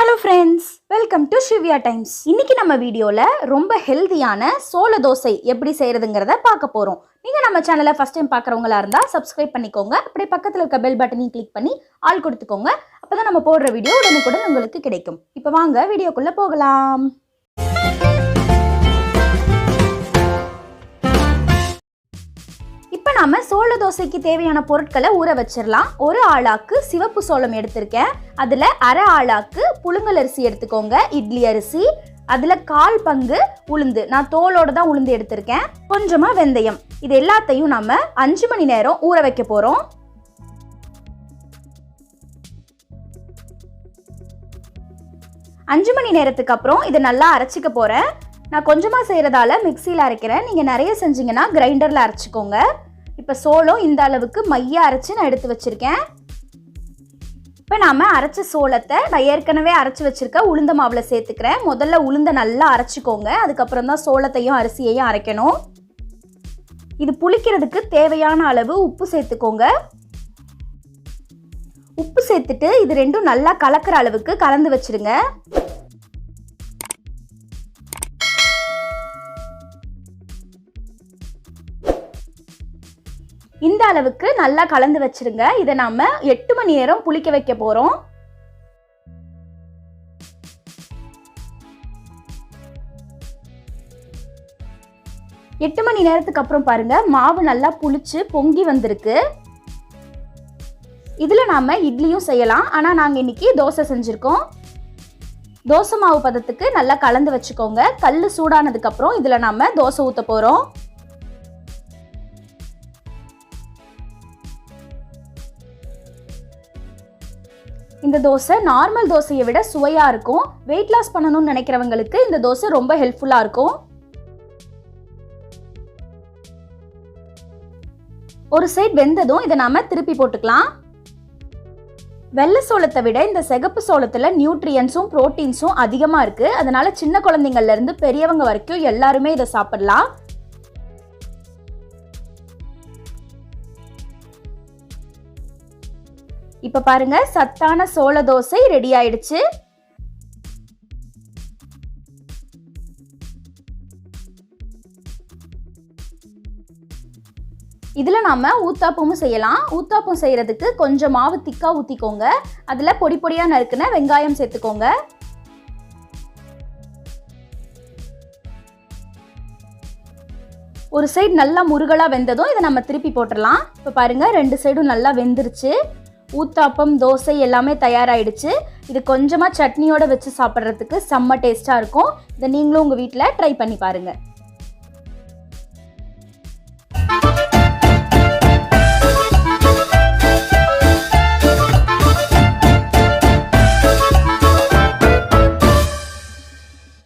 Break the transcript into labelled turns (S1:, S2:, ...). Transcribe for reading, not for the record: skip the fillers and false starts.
S1: Hello friends, welcome to Shivya Times. இன்னைக்கு நம்ம வீடியோல ரொம்ப ஹெல்தியான சோள தோசை எப்படி செய்யறதுங்கறத பார்க்க போறோம். நீங்க நம்ம சேனலை ஃபர்ஸ்ட் டைம் பார்க்கறவங்களா இருந்தா Subscribe பண்ணிக்கோங்க. அப்படியே பக்கத்துல இருக்க பெல் பட்டனையும் கிளிக் பண்ணி ஆல் கொடுத்துக்கோங்க. அப்பதான் நம்ம போடுற வீடியோ உடனுக்குடன் உங்களுக்கு கிடைக்கும். இப்போ வாங்க வீடியோக்குள்ள போகலாம். இப்போ நாம சோள தோசைக்கு தேவையான பொருட்களை ஊற வச்சிரலாம். ஒரு ஆளாக்கு சிவப்பு சோளம் எடுத்திருக்கேன். அதுல அரை ஆளாக்கு புழுங்கல் அரிசி எடுத்துக்கோங்க, இட்லி அரிசி. அதுல 1/4 பங்கு உளுந்து, நான் தோலோட தான் உளுந்து எடுத்திருக்கேன். கொஞ்சமா வெந்தயம். இது எல்லாத்தையும் நாம 5 மணி நேரம் ஊற வைக்க போறோம். அஞ்சு மணி நேரத்துக்கு அப்புறம் இதை நல்லா அரைச்சிக்க போறேன். நான் கொஞ்சமா செய்யறதால மிக்சியில் அரைக்கிறேன். நீங்க நிறைய செஞ்சீங்கன்னா கிரைண்டர்ல அரைச்சிக்கோங்க. இப்போ சோளம் இந்த அளவுக்கு மைய அரைச்சு நான் எடுத்து வச்சிருக்கேன். இப்போ நாம அரைச்ச சோளத்தை நான் ஏற்கனவே அரைச்சி வச்சிருக்க உளுந்த மாவுல சேர்த்துக்கிறேன். முதல்ல உளுந்த நல்லா அரைச்சிக்கோங்க, அதுக்கப்புறம் தான் சோளத்தையும் அரிசியையும் அரைக்கணும். இது புளிக்கிறதுக்கு தேவையான அளவு உப்பு சேர்த்துக்கோங்க. உப்பு சேர்த்துட்டு இது ரெண்டும் நல்லா கலக்கிற அளவுக்கு கலந்து வச்சிருங்க. இந்த அளவுக்கு நல்லா கலந்து வச்சிருங்க. இதை நாம 8 மணி நேரம் புளிக்க வைக்க போறோம். எட்டு மணி நேரத்துக்கு அப்புறம் பாருங்க, மாவு நல்லா புளிச்சு பொங்கி வந்திருக்கு. இதுல நாம இட்லியும் செய்யலாம், ஆனா நாங்க இன்னைக்கு தோசை செஞ்சிருக்கோம். தோசை மாவு பதத்துக்கு நல்லா கலந்து வச்சுக்கோங்க. கல்லு சூடானதுக்கு அப்புறம் இதுல நாம தோசை ஊத்த போறோம். இந்த தோசை நார்மல் தோசையை விட சுவையா இருக்கும். வெயிட் லாஸ் பண்ணணும்னு நினைக்கிறவங்களுக்கு இந்த தோசை ரொம்ப ஹெல்ப்ஃபுல்லா இருக்கும். ஒரு சைடு வெந்ததும் இதை நாம திருப்பி போட்டுக்கலாம். வெள்ளை சோளத்தை விட இந்த சிகப்பு சோளத்துல நியூட்ரியன்ஸும் புரோட்டீன்ஸும் அதிகமா இருக்கு. அதனால சின்ன குழந்தைங்கள்ல இருந்து பெரியவங்க வரைக்கும் எல்லாருமே இதை சாப்பிடலாம். இப்ப பாருங்க, சத்தான சோள தோசை ரெடி ஆயிடுச்சு. இதுல நாம ஊத்தாப்பமும் செய்யலாம். ஊத்தாப்பம் செய்யறதுக்கு கொஞ்சம் மாவு திக்கா ஊத்திக்கோங்க. அதுல பொடி பொடியா நறுக்குன வெங்காயம் சேர்த்துக்கோங்க. ஒரு சைடு நல்லா முருகலா வெந்ததும் இதை நம்ம திருப்பி போட்டுடலாம். இப்ப பாருங்க, 2 சைடும் நல்லா வெந்துருச்சு. ஊத்தாப்பம் தோசை எல்லாமே தயாராகிடுச்சு. இது கொஞ்சமாக சட்னியோட வச்சு சாப்பிட்றதுக்கு செம்ம டேஸ்ட்டாக இருக்கும். இதை நீங்களும் உங்கள் வீட்டில் ட்ரை பண்ணி பாருங்கள்.